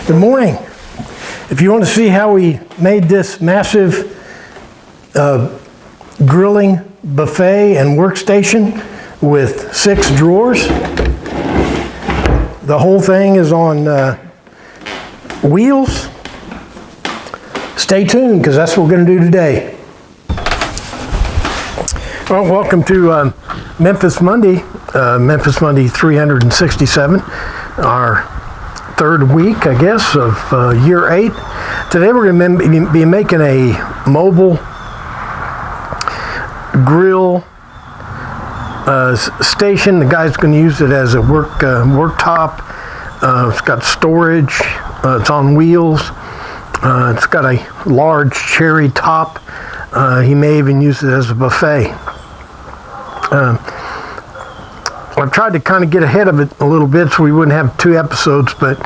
Good morning. If you want to see how we made this massive grilling buffet and workstation with 6 drawers, the whole thing is on wheels. Stay tuned, because that's what we're going to do today. Well, welcome to Memphis Monday 367, our third week, I guess, of year 8. Today we're going to be making a mobile grill station. The guy's going to use it as a worktop. It's got storage. It's on wheels. It's got a large cherry top. He may even use it as a buffet. I've tried to kind of get ahead of it a little bit so we wouldn't have 2 episodes, but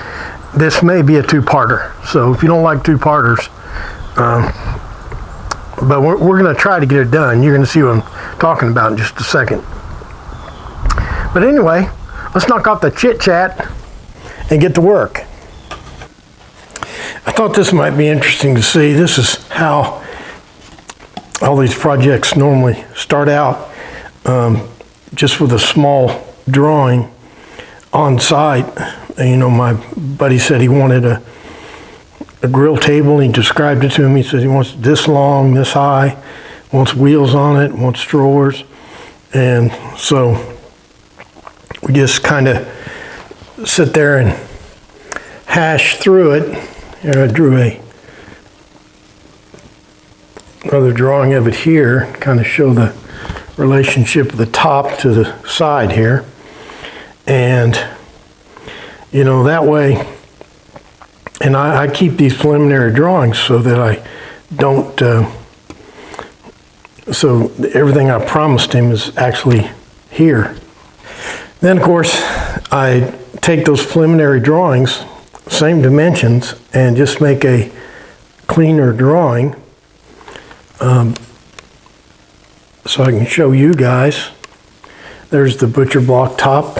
this may be a 2-parter. So if you don't like 2-parters, but we're going to try to get it done. You're going to see what I'm talking about in just a second. But anyway, let's knock off the chit-chat and get to work. I thought this might be interesting to see. This is how all these projects normally start out. Just with a small drawing on site. You know, my buddy said he wanted a grill table, and he described it to me. He said he wants this long, this high, wants wheels on it, wants drawers. And so we just kind of sit there and hash through it. Here I drew another drawing of it here, kind of show the relationship of the top to the side here. And you know, that way, and I keep these preliminary drawings so that I don't so everything I promised him is actually here. Then of course I take those preliminary drawings, same dimensions, and just make a cleaner drawing so I can show you guys. There's the butcher block top,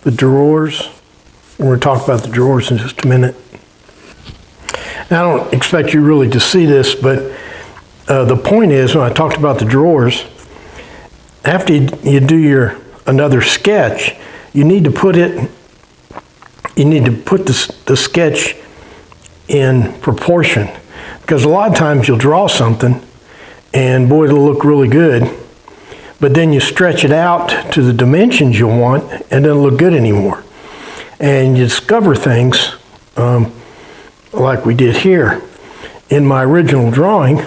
the drawers. We're going to talk about the drawers in just a minute. Now, I don't expect you really to see this, but the point is, when I talked about the drawers, after you do another sketch, you need to put the sketch in proportion, because a lot of times you'll draw something and boy, it'll look really good, but then you stretch it out to the dimensions you want and it doesn't look good anymore. And you discover things like we did here. In my original drawing,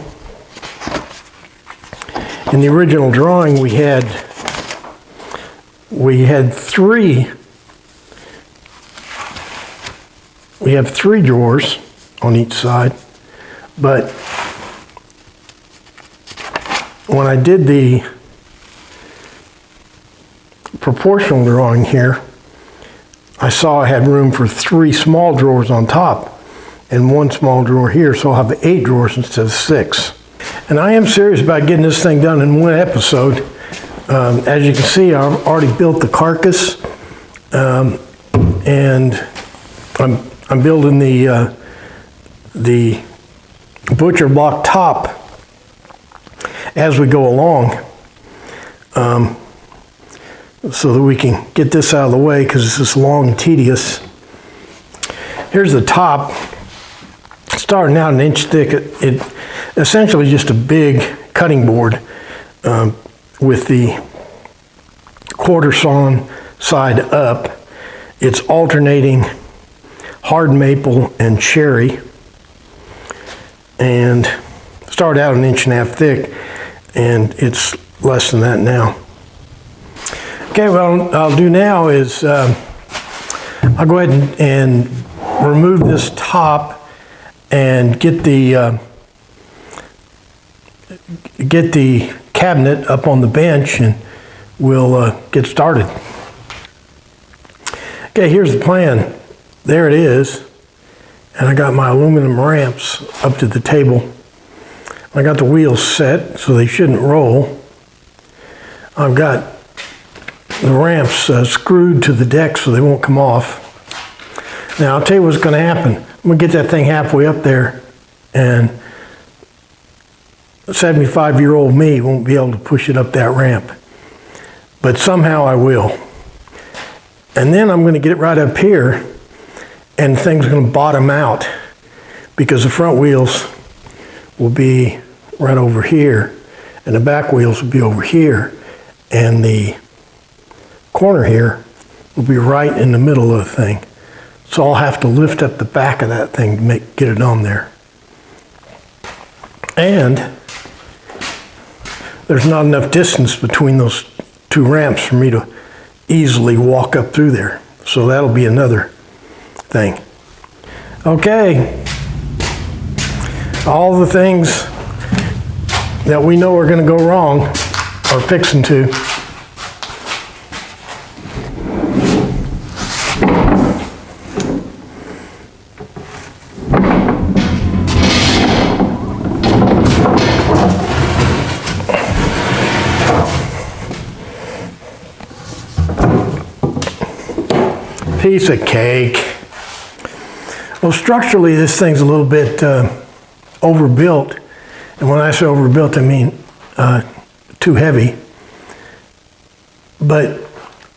we had 3 drawers on each side, but when I did the proportional drawing here, I saw I had room for 3 small drawers on top and 1 small drawer here, so I'll have 8 drawers instead of 6. And I am serious about getting this thing done in 1 episode. As you can see, I've already built the carcass, and I'm building the butcher block top as we go along, so that we can get this out of the way, because this is long and tedious. Here's the top, starting out 1 inch thick. It essentially just a big cutting board with the quarter sawn side up. It's alternating hard maple and cherry, and started out 1.5 inches thick, and it's less than that now. Okay, what I'll do now is I'll go ahead and remove this top and get the cabinet up on the bench, and we'll get started. Okay, here's the plan. There it is, and I got my aluminum ramps up to the table. I got the wheels set so they shouldn't roll. I've got the ramps screwed to the deck so they won't come off. Now, I'll tell you what's going to happen. I'm going to get that thing halfway up there, and 75-year-old me won't be able to push it up that ramp. But somehow I will. And then I'm going to get it right up here, and things are going to bottom out because the front wheels will be right over here, and the back wheels will be over here, and the corner here will be right in the middle of the thing. So I'll have to lift up the back of that thing to get it on there. And there's not enough distance between those two ramps for me to easily walk up through there. So that'll be another thing. Okay. All the things that we know are going to go wrong are fixing to. Piece of cake. Well, structurally, this thing's a little bit overbuilt. And when I say overbuilt, I mean too heavy. But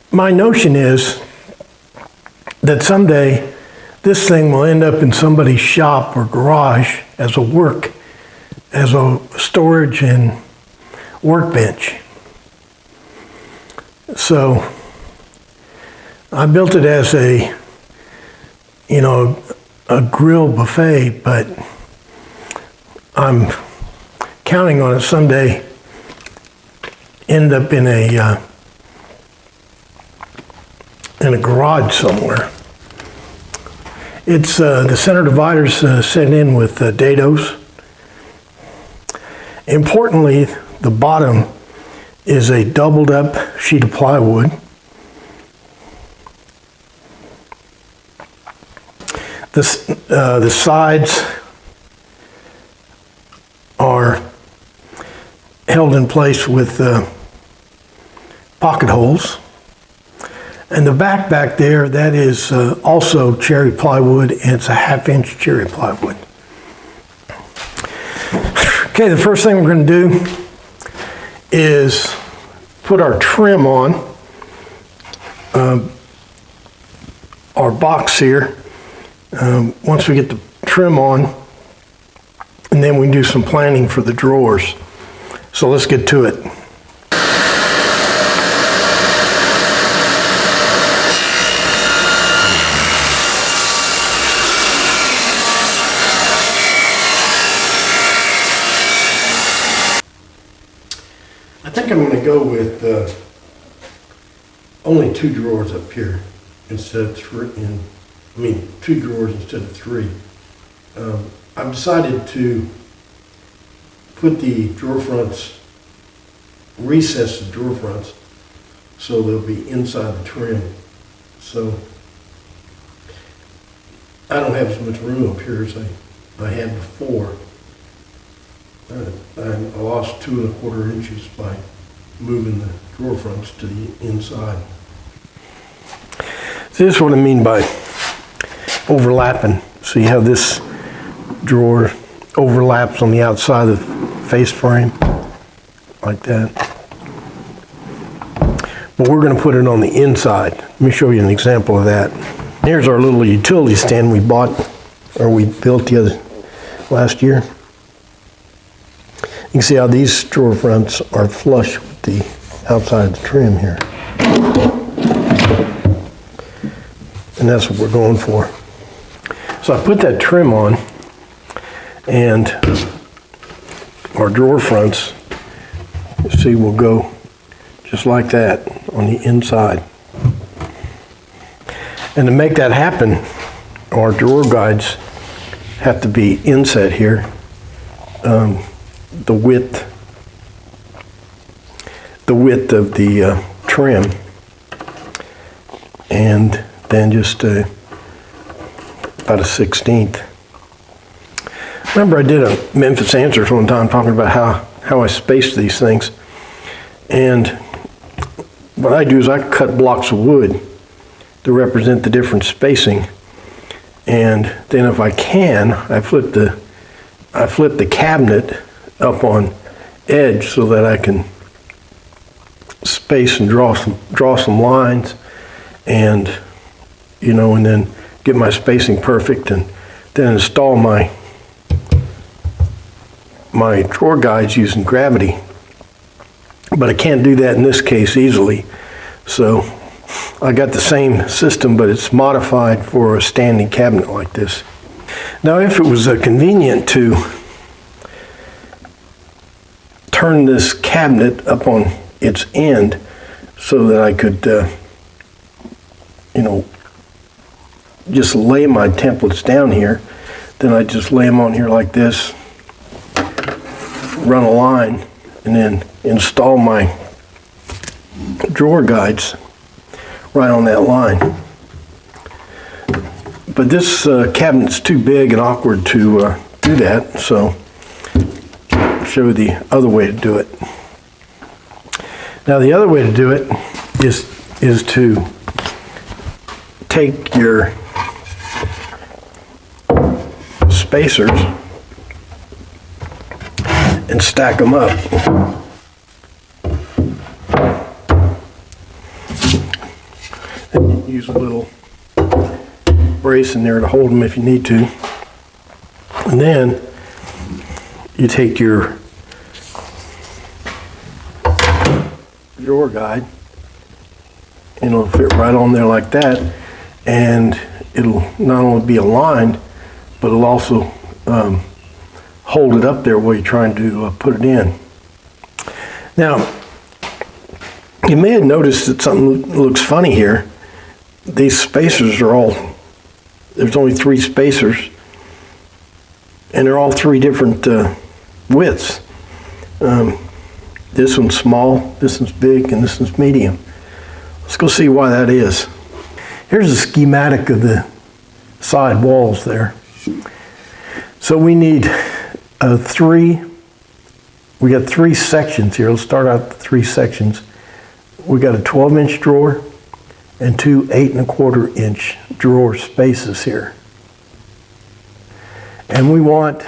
my notion is that someday this thing will end up in somebody's shop or garage as a storage and workbench. So I built it as a grill buffet, but I'm counting on it someday end up in a garage somewhere. It's the center divider's set in with dados. Importantly, the bottom is a doubled up sheet of plywood. The sides are held in place with pocket holes. And the back there, that is also cherry plywood, and it's a 1/2-inch cherry plywood. Okay, the first thing we're going to do is put our trim on our box here. Once we get the trim on, and then we can do some planning for the drawers. So let's get to it. I think I'm going to go with only 2 drawers up here instead of 3. 2 drawers instead of 3. I've decided to put the drawer fronts, recess the drawer fronts, so they'll be inside the trim. So I don't have as much room up here as I had before. I lost 2 1/4 inches by moving the drawer fronts to the inside. So this is what I mean by overlapping. So you have this drawer overlaps on the outside of the face frame, like that. But we're going to put it on the inside. Let me show you an example of that. Here's our little utility stand we built last year. You can see how these drawer fronts are flush with the outside of the trim here. And that's what we're going for. So I put that trim on, and our drawer fronts, you see, will go just like that on the inside. And to make that happen, our drawer guides have to be inset here. The width of the trim, and then just about a 1/16. Remember, I did a Memphis Answers one time talking about how I spaced these things. And what I do is I cut blocks of wood to represent the different spacing. And then if I can, I flip the cabinet up on edge so that I can space and draw some lines, and and then get my spacing perfect, and then install my drawer guides using gravity. But I can't do that in this case easily. So I got the same system, but it's modified for a standing cabinet like this. Now, if it was convenient to turn this cabinet up on its end so that I could, just lay my templates down here, then I just lay them on here like this, run a line, and then install my drawer guides right on that line. But this cabinet's too big and awkward to do that, so I'll show you the other way to do it. Now, the other way to do it is to take your spacers and stack them up. And use a little brace in there to hold them if you need to. And then you take your drawer guide, and it'll fit right on there like that, and it'll not only be aligned, but it'll also hold it up there while you're trying to put it in. Now, you may have noticed that something looks funny here. These spacers are there's only 3 spacers, and they're all 3 different widths. This one's small, this one's big, and this one's medium. Let's go see why that is. Here's a schematic of the side walls there. So we need we got 3 sections here. Let's start out the 3 sections. We got a 12-inch drawer and 2 8¼ inch drawer spaces here. And we want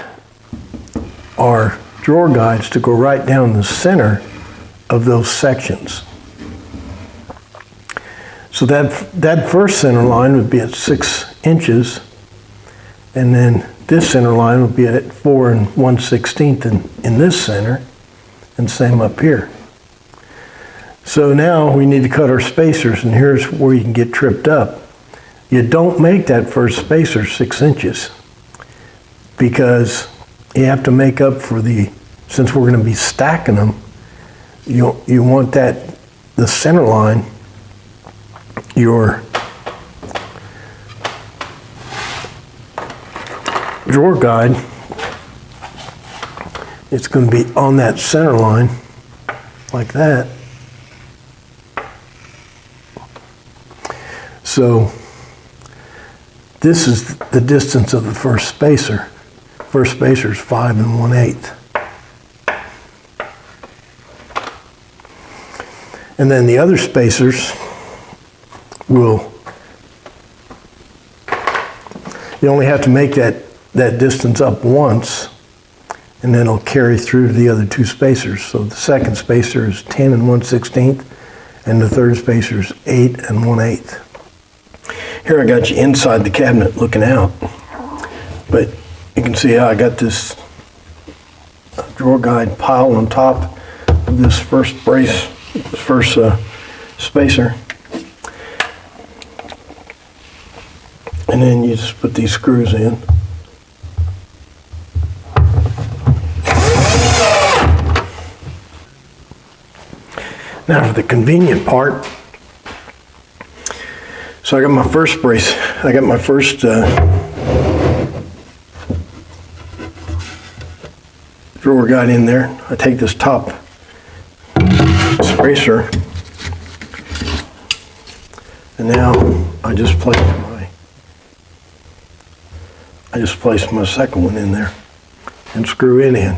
our drawer guides to go right down the center of those sections. So that first center line would be at 6 inches, and then this center line would be at 4 1/16 in this center, and same up here. So now we need to cut our spacers, and here's where you can get tripped up. You don't make that first spacer 6 inches, because you have to make up for since we're going to be stacking them, you want the center line, your drawer guide, it's going to be on that center line like that. So this is the distance of the first spacer. First spacer is 5 1/8. And then the other spacers you only have to make that distance up once, and then it'll carry through to the other 2 spacers. So the second spacer is 10 1/16, and the third spacer is 8 1/8. Here I got you inside the cabinet looking out, but you can see how I got this drawer guide pile on top of this first spacer. And then you just put these screws in. Now for the convenient part. So I got my first brace, I got my first drawer guide in there. I take this top spacer, and now I just place my second one in there and screw it in.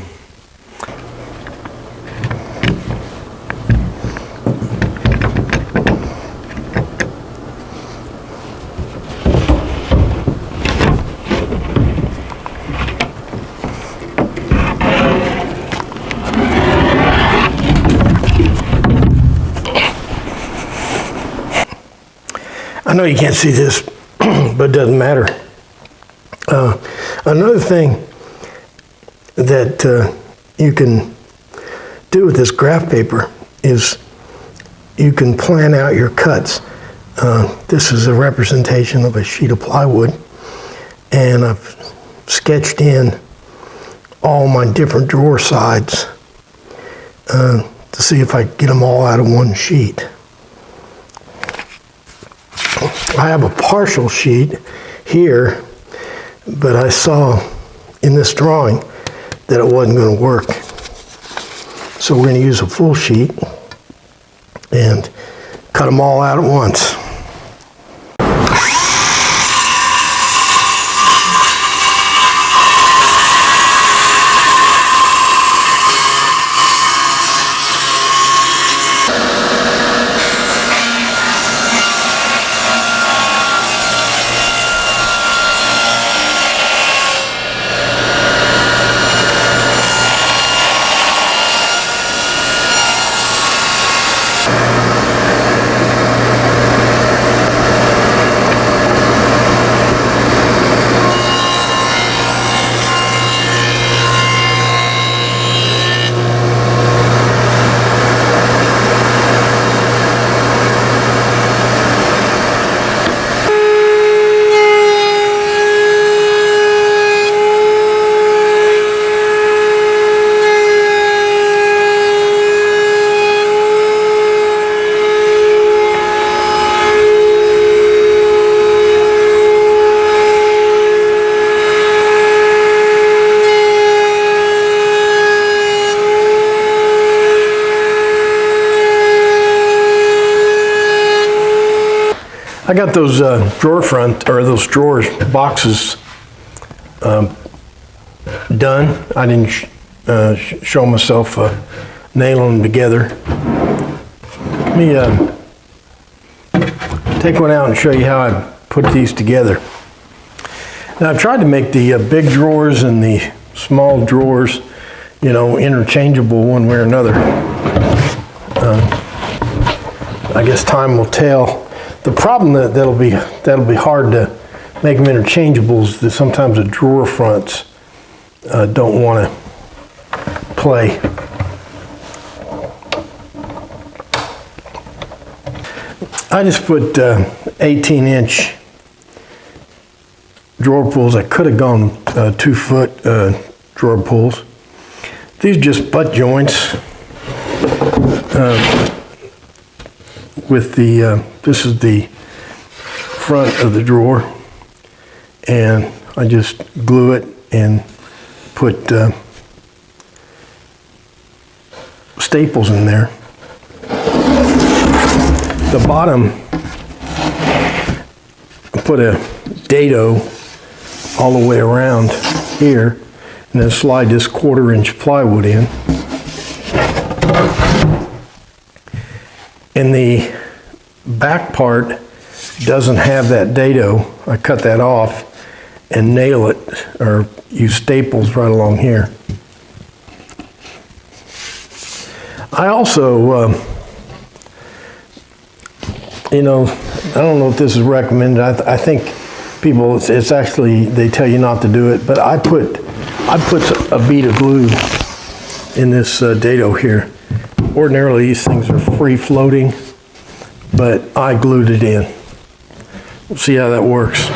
know you can't see this, but it doesn't matter. Another thing that you can do with this graph paper is you can plan out your cuts. This is a representation of a sheet of plywood, and I've sketched in all my different drawer sides to see if I can get them all out of one sheet. I have a partial sheet here, but I saw in this drawing that it wasn't going to work. So we're going to use a full sheet and cut them all out at once. I got those drawer front, or those drawers, boxes done. I didn't show myself nailing them together. Let me take one out and show you how I put these together. Now I've tried to make the big drawers and the small drawers, you know, interchangeable one way or another. I guess time will tell. The problem that'll be hard to make them interchangeable is that sometimes the drawer fronts don't want to play. I just put 18-inch drawer pulls. I could have gone 2-foot drawer pulls. These are just butt joints with the, this is the front of the drawer, and I just glue it and put staples in there. The bottom, I put a dado all the way around here, and then slide this 1/4-inch plywood in. And the back part doesn't have that dado. I cut that off and nail it, or use staples right along here. I also, you know, I don't know if this is recommended. I think people, it's actually, they tell you not to do it, but I put a bead of glue in this dado here. Ordinarily, these things are free floating, but I glued it in. We'll see how that works.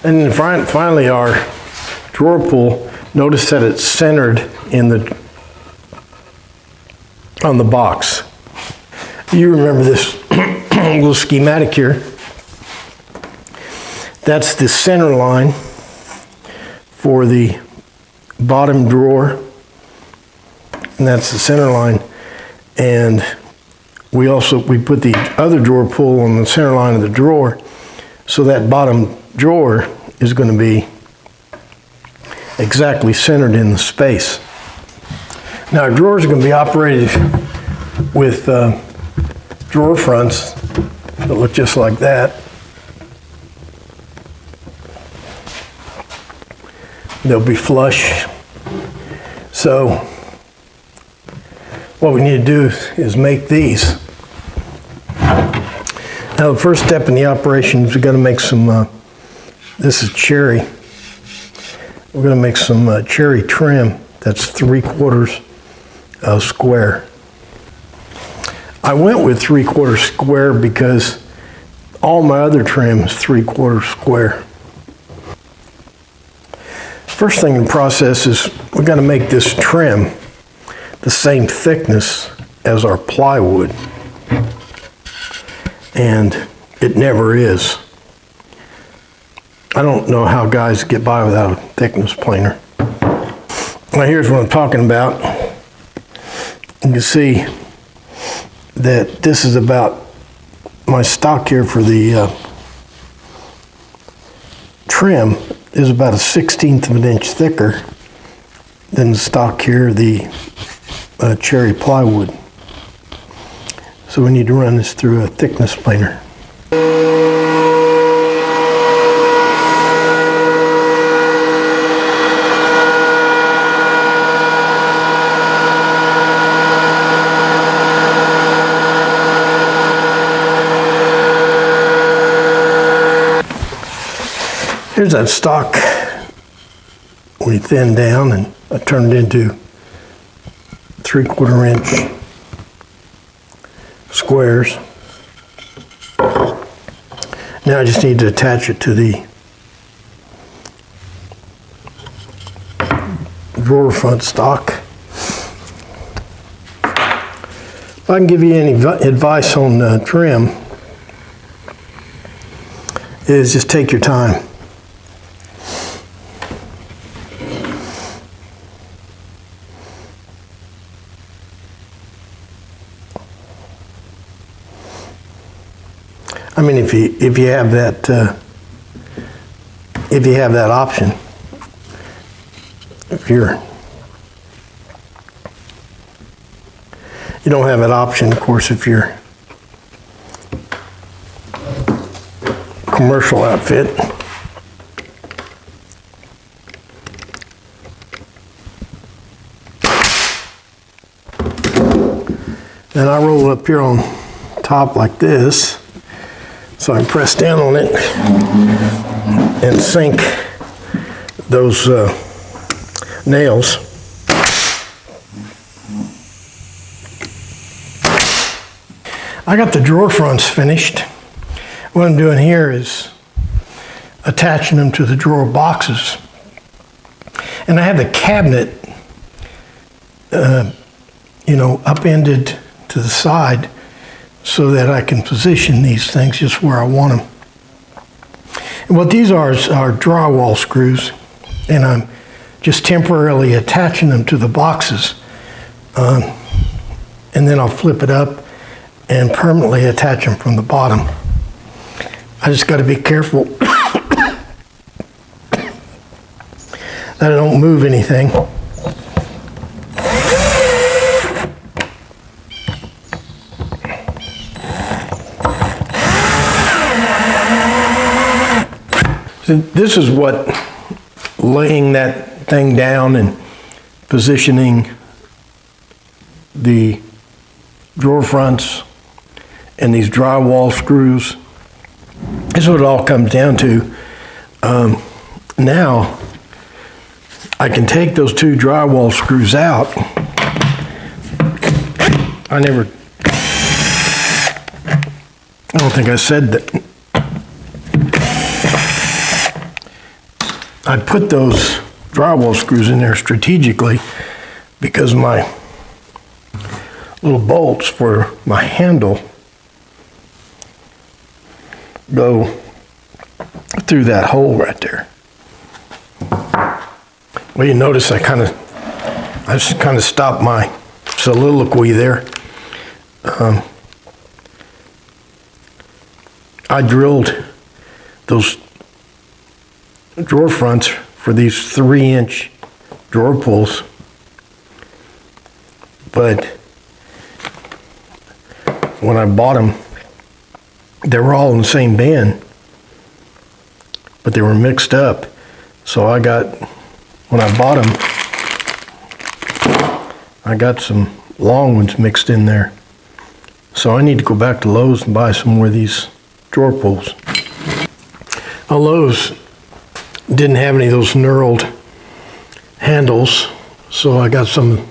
And then finally, our drawer pull, notice that it's centered in on the box. You remember this little schematic here. That's the center line for the bottom drawer, and that's the center line. And we put the other drawer pull on the center line of the drawer, so that bottom drawer is going to be exactly centered in the space. Now our drawers are going to be operated with drawer fronts that look just like that. They'll be flush. So what we need to do is make these. Now the first step in the operation is we've got to make some, this is cherry. We're going to make some cherry trim that's 3/4 square. I went with 3/4 square because all my other trim is 3/4 square. First thing in the process is we're going to make this trim the same thickness as our plywood. And it never is. I don't know how guys get by without a thickness planer. Now here's what I'm talking about. You can see that this is about, my stock here for the trim is about 1/16 of an inch thicker than the stock here, the cherry plywood. So we need to run this through a thickness planer. Here's that stock we thinned down, and I turned it into 3/4 inch squares. Now I just need to attach it to the drawer front stock. If I can give you any advice on trim, is just take your time. I mean, if you have that option, if you don't have that option, of course, if you're commercial outfit. Then I roll it up here on top like this. So I press down on it and sink those nails. I got the drawer fronts finished. What I'm doing here is attaching them to the drawer boxes. And I have the cabinet, upended to the side, so that I can position these things just where I want them. And what these are is drywall screws, and I'm just temporarily attaching them to the boxes. And then I'll flip it up and permanently attach them from the bottom. I just got to be careful that I don't move anything. This is what laying that thing down and positioning the drawer fronts and these drywall screws, this is what it all comes down to. Now I can take those two drywall screws out. I don't think I said that. I put those drywall screws in there strategically because my little bolts for my handle go through that hole right there. Well, you notice I just kind of stopped my soliloquy there. I drilled those drawer fronts for these 3-inch drawer pulls, but when I bought them, they were all in the same bin, but they were mixed up. So I got when I bought them, I got some long ones mixed in there. So I need to go back to Lowe's and buy some more of these drawer pulls. Lowe's didn't have any of those knurled handles, so I got some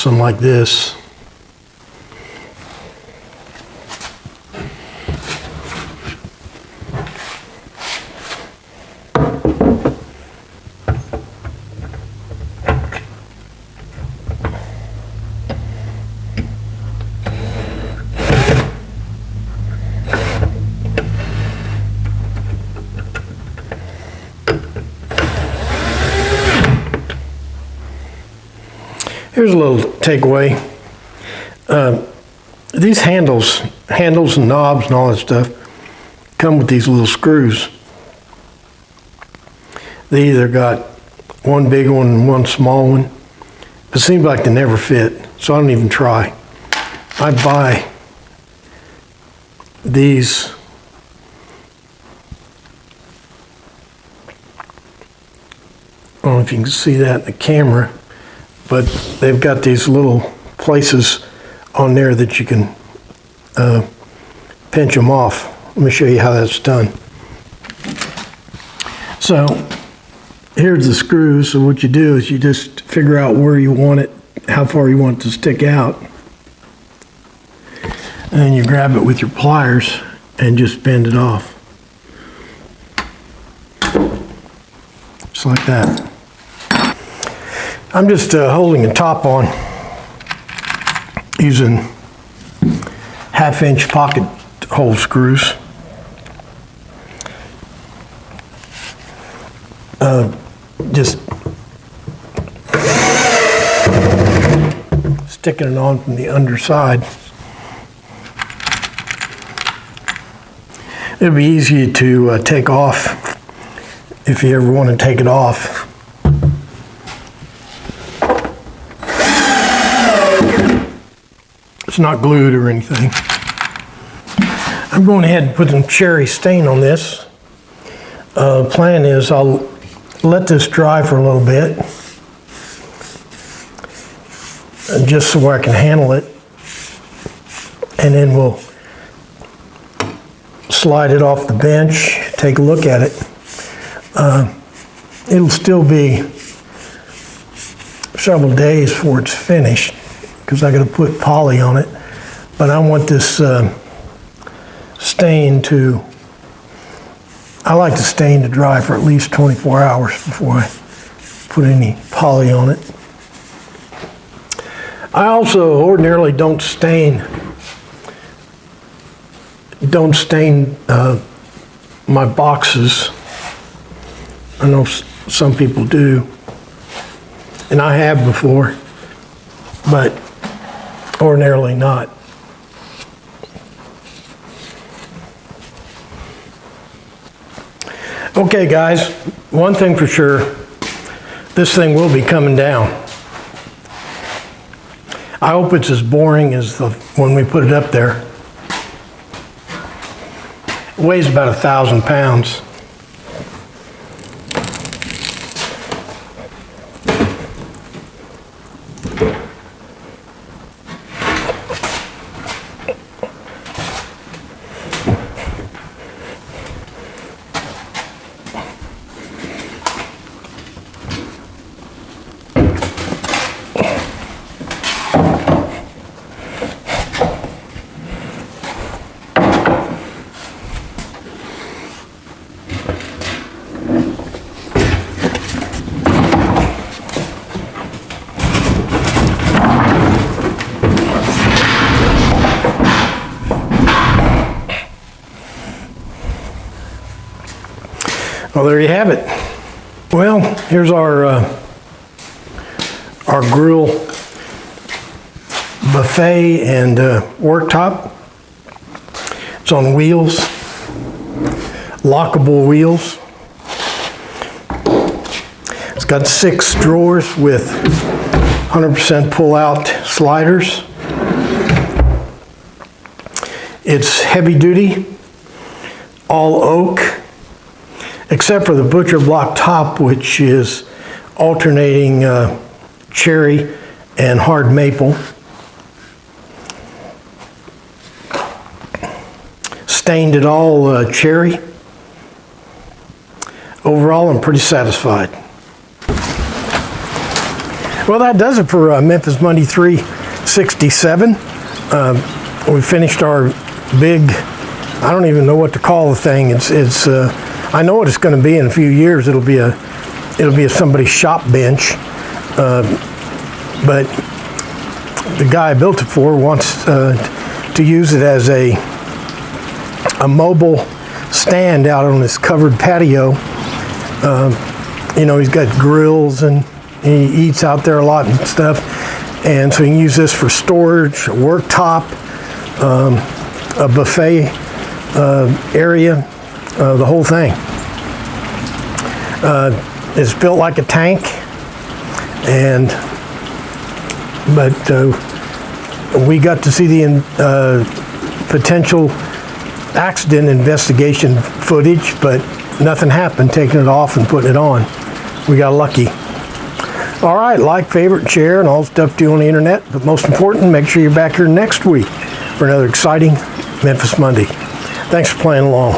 like this. Here's a little takeaway. These handles and knobs and all that stuff come with these little screws. They either got one big one and one small one. It seems like they never fit, so I don't even try. I buy these I don't know if you can see that in the camera, but they've got these little places on there that you can pinch them off. Let me show you how that's done. So here's the screws. So what you do is you just figure out where you want it, how far you want it to stick out. And then you grab it with your pliers and just bend it off. Just like that. I'm just holding the top on using 1/2-inch pocket hole screws. Just sticking it on from the underside. It'll be easy to take off if you ever want to take it off. It's not glued or anything. I'm going ahead and put some cherry stain on this. Plan is I'll let this dry for a little bit, and just so I can handle it, and then we'll slide it off the bench, take a look at it. It'll still be several days before it's finished, because I got to put poly on it, but I want this stain to, I like the stain to dry for at least 24 hours before I put any poly on it. I also ordinarily don't stain my boxes. I know some people do, and I have before, but ordinarily not. Okay guys, one thing for sure, this thing will be coming down. I hope it's as boring as when we put it up there. It weighs about 1,000 pounds. Well, there you have it. Well, here's our grill buffet and worktop. It's on wheels, lockable wheels. It's got 6 drawers with 100% pull-out sliders. It's heavy duty, all oak, except for the butcher block top, which is alternating cherry and hard maple. Stained it all cherry. Overall, I'm pretty satisfied. Well, that does it for Memphis Monday 367. We finished our big, I don't even know what to call the thing. It's I know what it's going to be in a few years. It'll be somebody's shop bench. But the guy I built it for wants to use it as a mobile stand out on this covered patio. You know, he's got grills and he eats out there a lot and stuff. And so you can use this for storage, a worktop, a buffet area, the whole thing. It's built like a tank, but we got to see the potential accident investigation footage, but nothing happened taking it off and putting it on. We got lucky. All right, like, favorite, share, and all the stuff to do on the internet. But most important, make sure you're back here next week for another exciting Memphis Monday. Thanks for playing along.